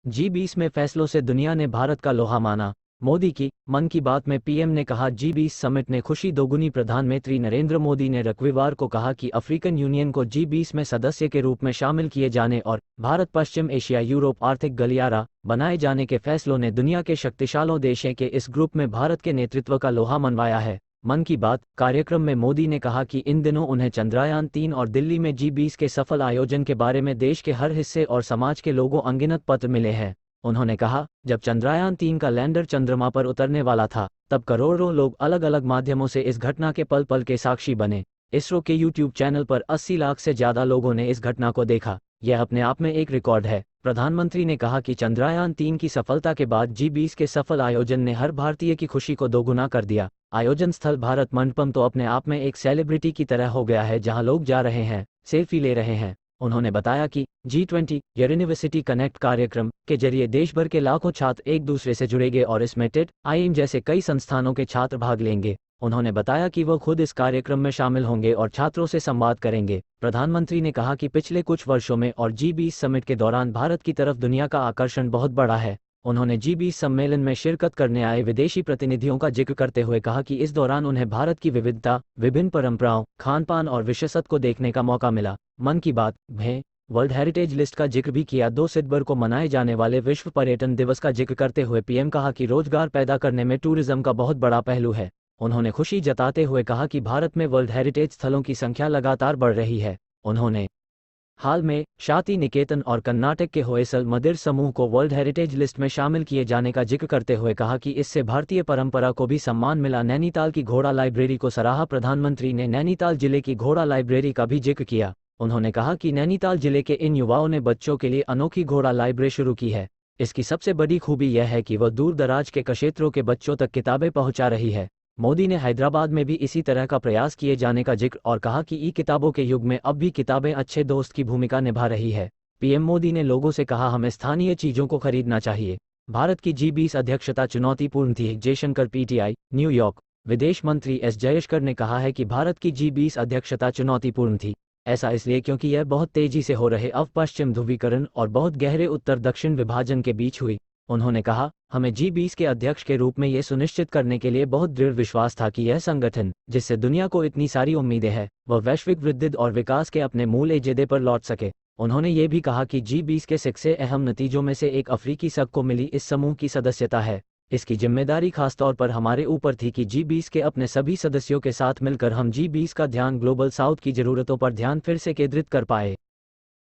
G20 में फैसलों से दुनिया ने भारत का लोहा माना। मोदी की मन की बात में पीएम ने कहा G20 समिट ने खुशी दोगुनी। प्रधानमंत्री नरेंद्र मोदी ने रविवार को कहा कि अफ्रीकन यूनियन को G20 में सदस्य के रूप में शामिल किए जाने और भारत पश्चिम एशिया यूरोप आर्थिक गलियारा बनाए जाने के फैसलों ने दुनिया के शक्तिशाली देशों के इस ग्रुप में भारत के नेतृत्व का लोहा मनवाया है। मन की बात कार्यक्रम में मोदी ने कहा कि इन दिनों उन्हें चंद्रयान-3 और दिल्ली में G20 के सफल आयोजन के बारे में देश के हर हिस्से और समाज के लोगों अनगिनत पत्र मिले हैं। उन्होंने कहा, जब चंद्रयान-3 का लैंडर चंद्रमा पर उतरने वाला था, तब करोड़ों लोग अलग अलग माध्यमों से इस घटना के पल पल के साक्षी बने। इसरो के यूट्यूब चैनल पर 80 लाख से ज्यादा लोगों ने इस घटना को देखा। यह अपने आप में एक रिकॉर्ड है। प्रधानमंत्री ने कहा कि चंद्रयान-3 की सफलता के बाद G20 के सफल आयोजन ने हर भारतीय की खुशी को दोगुना कर दिया। आयोजन स्थल भारत मंडपम तो अपने आप में एक सेलिब्रिटी की तरह हो गया है, जहां लोग जा रहे हैं, सेल्फी ले रहे हैं। उन्होंने बताया कि G20 यूनिवर्सिटी कनेक्ट कार्यक्रम के जरिए देश भर के लाखों छात्र एक दूसरे से जुड़ेंगे और इसमें टेट, आईआईएम जैसे कई संस्थानों के छात्र भाग लेंगे। उन्होंने बताया कि वह खुद इस कार्यक्रम में शामिल होंगे और छात्रों से संवाद करेंगे। प्रधानमंत्री ने कहा कि पिछले कुछ वर्षों में और G20 समिट के दौरान भारत की तरफ दुनिया का आकर्षण बहुत बढ़ा है। उन्होंने G20 सम्मेलन में शिरकत करने आए विदेशी प्रतिनिधियों का जिक्र करते हुए कहा कि इस दौरान उन्हें भारत की विविधता, विभिन्न परंपराओं, खान-पान और विरासत को देखने का मौका मिला। मन की बात में वर्ल्ड हेरिटेज लिस्ट का जिक्र भी किया। 2 सितंबर को मनाए जाने वाले विश्व पर्यटन दिवस का जिक्र करते हुए पीएम कहा कि रोजगार पैदा करने में टूरिज्म का बहुत बड़ा पहलू है। उन्होंने खुशी जताते हुए कहा कि भारत में वर्ल्ड हेरिटेज स्थलों की संख्या लगातार बढ़ रही है। उन्होंने हाल में शांति निकेतन और कर्नाटक के होयसल मंदिर समूह को वर्ल्ड हेरिटेज लिस्ट में शामिल किए जाने का जिक्र करते हुए कहा कि इससे भारतीय परंपरा को भी सम्मान मिला। नैनीताल की घोड़ा लाइब्रेरी को सराहा। प्रधानमंत्री ने नैनीताल जिले की घोड़ा लाइब्रेरी का भी जिक्र किया। उन्होंने कहा कि नैनीताल जिले के इन युवाओं ने बच्चों के लिए अनोखी घोड़ा लाइब्रेरी शुरू की है। इसकी सबसे बड़ी खूबी यह है कि वह दूर दराज के क्षेत्रों के बच्चों तक किताबें पहुंचा रही है। मोदी ने हैदराबाद में भी इसी तरह का प्रयास किए जाने का जिक्र और कहा कि ई किताबों के युग में अब भी किताबें अच्छे दोस्त की भूमिका निभा रही है। पीएम मोदी ने लोगों से कहा, हमें स्थानीय चीजों को खरीदना चाहिए। भारत की G20 अध्यक्षता चुनौतीपूर्ण थी। Jaishankar PTI, New York. विदेश मंत्री एस जयशंकर ने कहा है कि भारत की G20 अध्यक्षता चुनौतीपूर्ण थी। ऐसा इसलिए क्योंकि यह बहुत तेजी से हो रहे अव-पश्चिम ध्रुवीकरण और बहुत गहरे उत्तर दक्षिण विभाजन के बीच हुई। उन्होंने कहा, हमें G20 के अध्यक्ष के रूप में यह सुनिश्चित करने के लिए बहुत दृढ़ विश्वास था कि यह संगठन, जिससे दुनिया को इतनी सारी उम्मीदें हैं, वह वैश्विक वृद्धि और विकास के अपने मूल एजेंडे पर लौट सके। उन्होंने ये भी कहा कि G20 के सबसे अहम नतीजों में से एक अफ्रीकी संघ को मिली इस समूह की सदस्यता है। इसकी जिम्मेदारी खासतौर पर हमारे ऊपर थी कि G20 के अपने सभी सदस्यों के साथ मिलकर हम G20 का ध्यान ग्लोबल साउथ की जरूरतों पर ध्यान फिर से केंद्रित कर पाए।